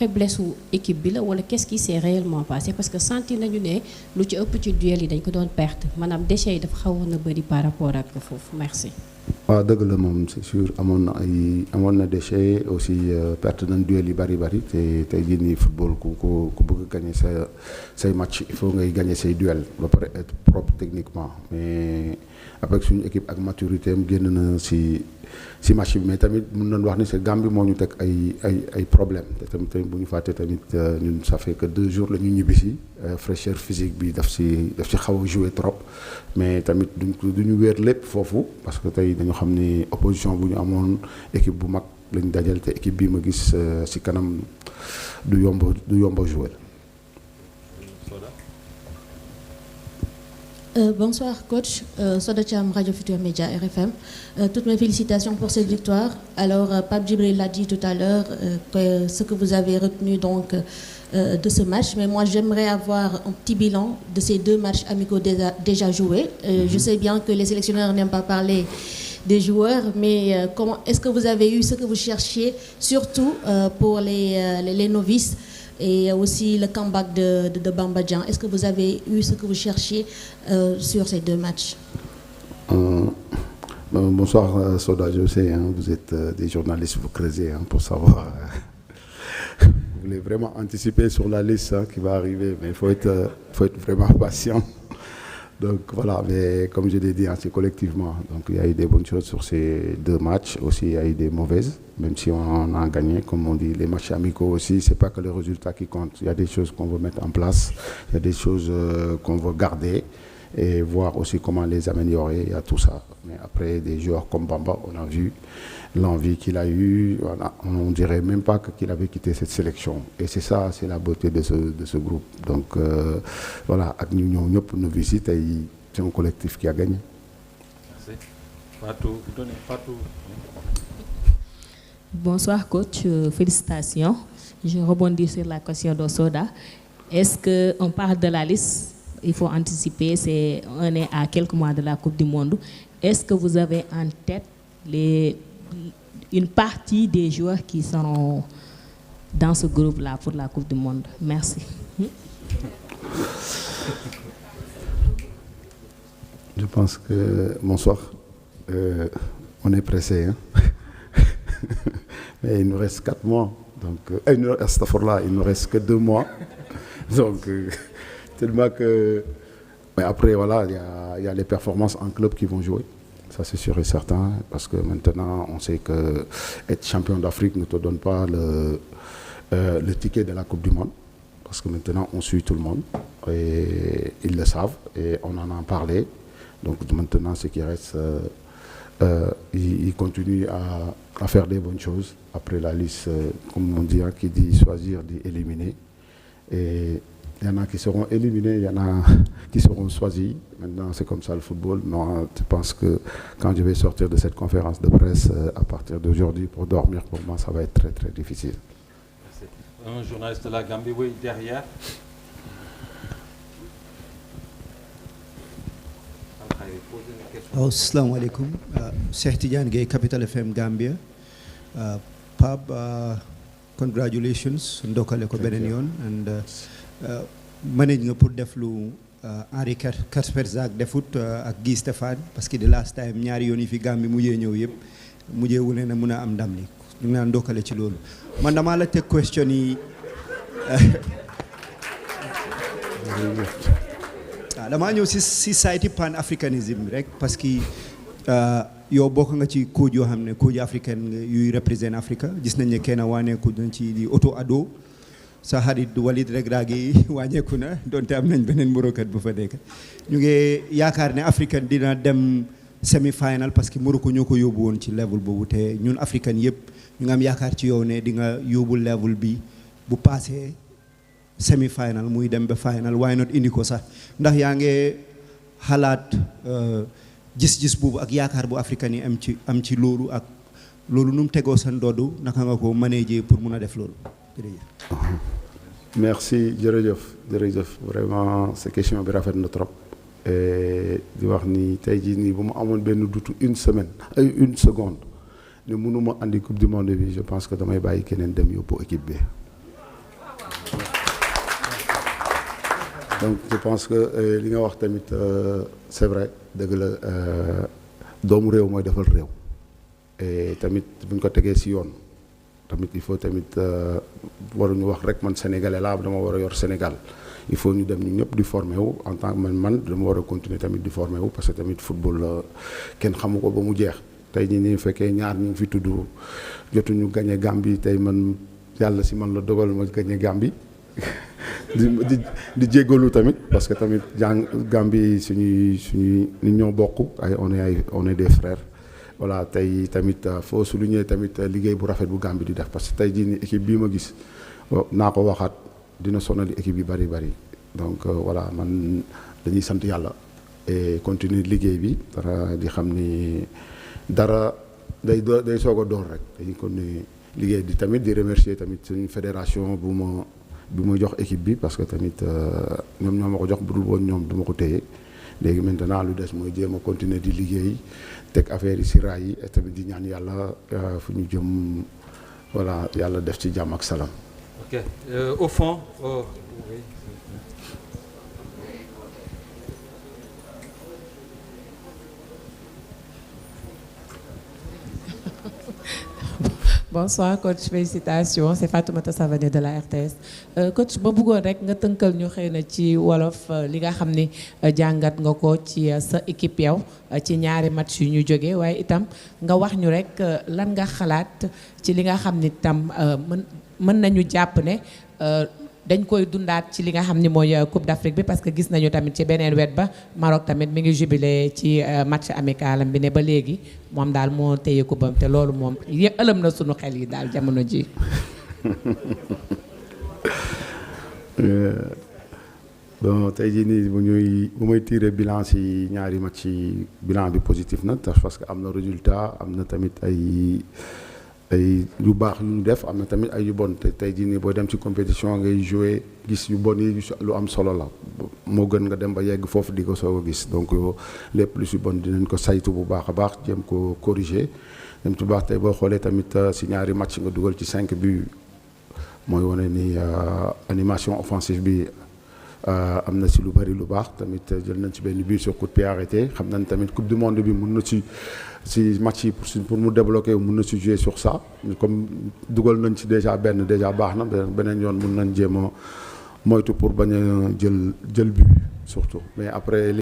faiblesse ou équipe bi la wala qu'est-ce qui s'est réellement passé parce que sentir nañu ne lu ci ëpp ci duel yi dañ ko doon perte maanaam déchets yi dafa xawoon na bëri par rapport ak foofu merci. waaw dëgg la moom c'est sûr amoon na déchet aussi perte nañ duel yi bari te tey jii nii football ku bëgg gagner say match il faut ngay gagner say duel ba pare être propre techniquement mais avec suñu équipe ak maturité am génn na si match bi mais tamit mën nañu wax ni c'est Gambie moo ñu teg ay problème te tamit bu ñu fàtte tamit ñun ça fait que 2 jours la ñu ñibbisi fraîcheur physique bi daf si xaw a jouer trop mais tamit duñu wéer lépp foofu parce que tey dañu xam ni opposition bu ñu amoon équipe bu mag lañ dajal te équipe bii ma gis si kanam du yomb a jouer. Bonsoir coach, Soda Thiam, Radio Futur Média RFM. Toutes mes félicitations pour cette victoire. Alors Pape Djibril l'a dit tout à l'heure, ce que vous avez retenu donc de ce match, mais moi j'aimerais avoir un petit bilan de ces 2 matchs amicaux déjà joués. Je sais bien que les sélectionneurs n'aiment pas parler des joueurs, mais comment est-ce que vous avez eu ce que vous cherchiez, surtout pour les novices? Et aussi le comeback de Bamba Dieng. Est-ce que vous avez eu ce que vous cherchiez sur ces 2 matchs? Bonsoir Soda, je sais, vous êtes des journalistes, vous creusez pour savoir. Vous voulez vraiment anticiper sur la liste qui va arriver, mais il faut être vraiment patient. Donc voilà, mais comme je l'ai dit, c'est collectivement. Donc il y a eu des bonnes choses sur ces 2 matchs, aussi il y a eu des mauvaises, même si on a gagné, comme on dit, les matchs amicaux aussi, c'est pas que le résultat qui compte. Il y a des choses qu'on veut mettre en place, il y a des choses qu'on veut garder et voir aussi comment les améliorer, il y a tout ça. Mais après, des joueurs comme Bamba, on a vu l'envie qu'il a eue, on dirait même pas qu'il avait quitté cette sélection. Et c'est ça, c'est la beauté de ce groupe. Donc voilà, avec nous nous visite, c'est un collectif qui a gagné. Merci. Fatou. Bonsoir coach, félicitations. Je rebondis sur la question de Soda. Est-ce qu'on parle de la liste? Il faut anticiper, on est à quelques mois de la Coupe du Monde. Est-ce que vous avez en tête une partie des joueurs qui seront dans ce groupe-là pour la Coupe du Monde? Merci. Je pense que, bonsoir, on est pressé. Mais il nous reste 4 mois. Donc, il nous reste que 2 mois. Donc, tellement que... Mais après, voilà, il y a les performances en club qui vont jouer. Ça, c'est sûr et certain. Parce que maintenant, on sait que être champion d'Afrique ne te donne pas le ticket de la Coupe du Monde. Parce que maintenant, on suit tout le monde. Et ils le savent. Et on en a parlé. Donc maintenant, ce qui reste... ils continuent à faire des bonnes choses. Après la liste, comme on dit, qui dit choisir, dit éliminer. Et il y en a qui seront éliminés, il y en a qui seront choisis. Maintenant, c'est comme ça le football. Moi, je pense que quand je vais sortir de cette conférence de presse, à partir d'aujourd'hui, pour dormir, pour moi, ça va être très, très difficile. Merci. Un journaliste de la Gambie, oui, derrière. Assalamu alaikum. Cheikh Tidiane Gueye, Capital FM Gambia. Pab, congratulations. Ndokale ko benen yon and manage nga pour def lu Henri Kasperzak defut ak Guy Stéphane parce que the last time ñaari yoon yi fi Gambie mujjee ñëw yëpp mujjee wu ne mën a am ndam li ñu ngi naan ndokkale ci loolu man damaa la teg question yi damaa ñëw si site pan africanisme rek parce que yow bokk nga ci coach yoo xam ne coach africaine yuy représente Afrique gis nañ ne kenn waaneeku nañ ci di auto ado sa xarit Walid Regragui wàññeeku na donte am nañ beneen morokat bu fa nekk ñu ngi yaakaar ne africaine dina dem semi-final parce que Morocco ñoo ko yóbbu woon ci level boobu te ñun africaine yëpp ñu ngi am yaakaar ci yow ne di nga yóbbu level bi bu passé semi-final muy dem ba final why not indi ko sax ndax yaa ngi xalaat gis-gis boobu ak yaakaar bu africaine yi am ci loolu ak loolu nu mu tegoo sa ndoddu naka nga ko manager pour mun a def loolu merci jërëjëf vraiment cette question bi rafet na trop et di wax ni tey jii nii bu ma amoon benn dutu une seconde ne mënuma andi coupe du monde bi je pense que damay bàyyi keneen dem yóbbu équipe bi donc je pense que li nga wax tamit c'est vrai dëgg la doomu réew mooy defal réew et tamit bu ñu ko tegee ci yoon tamit il faut tamit waruñu wax rek man sénégalais laa dama war a yor Sénégal il faut ñu dem ñu ñëpp di former wu en tant que man dama war a continuer tamit di former wu parce que tamit football kenn xamu ko ba mu jeex tey ñi ni fekkee ñaar ñu ngi fi tudd jotuñu gagné Gambie tey man yàlla ci man la dogal ma gagné Gambie di jéggalu tamit parce que tamit Gambie suñuy nit ñoo bokk on est des frères voilà tey tamit faut souligner tamit liggéey bu rafet bu Gambie di def parce que tey jii ni équipe bii ma gis naa ko waxaat dina sonal équipe yi bari donc voilà man dañuy sant yàlla et continuer liggéey bi dara di xam ni dara day soog a door rek dañuy continuer liggéey di tamit di remercier tamit suñu fédération bu ma jox équipe bi parce que tamit ñoom ñoo ma ko jox bu dul woon ñoom du ma ko téye léegi maintenant lu des mooy jéem a continuer di liggéey teg affaire yi ci raay yi et tamit di ñaan yàlla fu ñu jëm voilà yàlla def ci jàmm ak salaam. Ok au fond. Oui. Bonsoir coach, félicitations, c'est Fatoumata Savané de la RTS. Coach ba bëggoon rek nga tënkal ñu xëy na ci wolof li nga xam ni jàngat nga ko ci sa équipe yow ci ñaari match yu ñu jógee waaye itam nga wax ñu rek lan nga xalaat ci li nga xam ni tam mën nañu jàpp ne dañ koy dundaat ci li nga xam ni mooy Coupe d'Afrique bi parce que gis nañu tamit ci beneen wet ba Maroc tamit mi ngi jubilé ci match amical am bi ne ba léegi moom daal moo téye kubam te loolu moom ëlëm na sunu xel yi daal jamono ji bon tey jii nii bu may tiré bilan ci ñaari match yi bilan bi positif na parce que am na résultat am na tamit ay yu baax yu ñu def am na tamit ay yu bon te tey jii nii booy dem ci compétition ngay jouer gis yu bon yi lu am solo la moo gën nga dem ba yegg foofu di ko soog a gis donc lépp lu si bon dinañ ko saytu bu baax a baax jéem ko corriger dem ci baax tey boo xoolee tamit si ñaari match nga dugal ci 5 buts mooy wane ni animation offensive bi am na si lu bari lu baax tamit jël nañ ci benn but sur coup de pied arrêté xam nañ tamit coupe du monde bi mun na ci match yi pour mu débloquer mun na ci jouer sur ça comme dugal nañ ci déjà baax na beneen yoon mun nañ jéem a moytu pour bañ a jël but surtout mais après